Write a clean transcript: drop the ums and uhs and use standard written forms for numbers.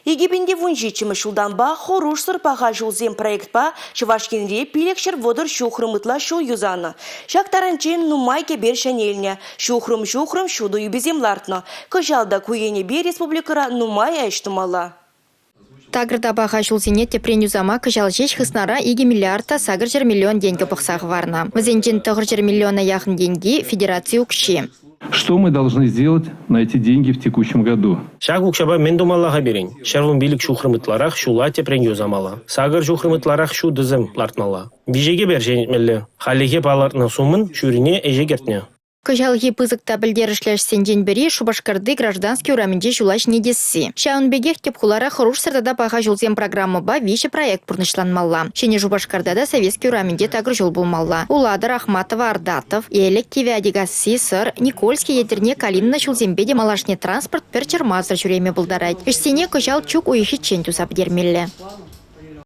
Египенде вунжичимы шулданба хоруш сырпаға жулзем проектпа Чувашкенре пилекшер водыр шухрымытла шу юзаны. Шактаранчен нумай кебер шанельне. Шухрым шуду юбезем лартно. Кыжалда куене бе республикара нумай айштумала. Тагрда баға жылзене тепрен юзама кыжал жеш хыснара 2 миллиардта сагыр жер миллион деньги пықсақ варна. Візенчен тұғыр жер миллиона яхын деньги федерация укши. Что мы должны сделать на эти деньги в текущем году? Шагук шаба мен думаллаға берен. Шарвын билік шухрымытларақ шула тепрен юзамала. Сагыр шухрымытларақ шу дызым лартмала. Бижеге бер женетмелі. Халеге палартна сумын шурине эжегертне. Кыжалги пызыкта білдерішләш сенжен бері Шубашкарды гражданский ураменде жулаш недесси. Шаунбегех тепхулара хоруш сыртада баға жулзем программы ба виші проект пұрнышланмалла. Шене Шубашкардада советский ураменде тагыр жол болмалла. Уладыр Ахматова Ардатов, Елек Кивиадигасси сыр, Никольский етерне Калинна шулзембеде малашне транспорт перчермазыр жүреме бұлдарайд. Ішсене кыжал чук уйхи чен тусап дермелі.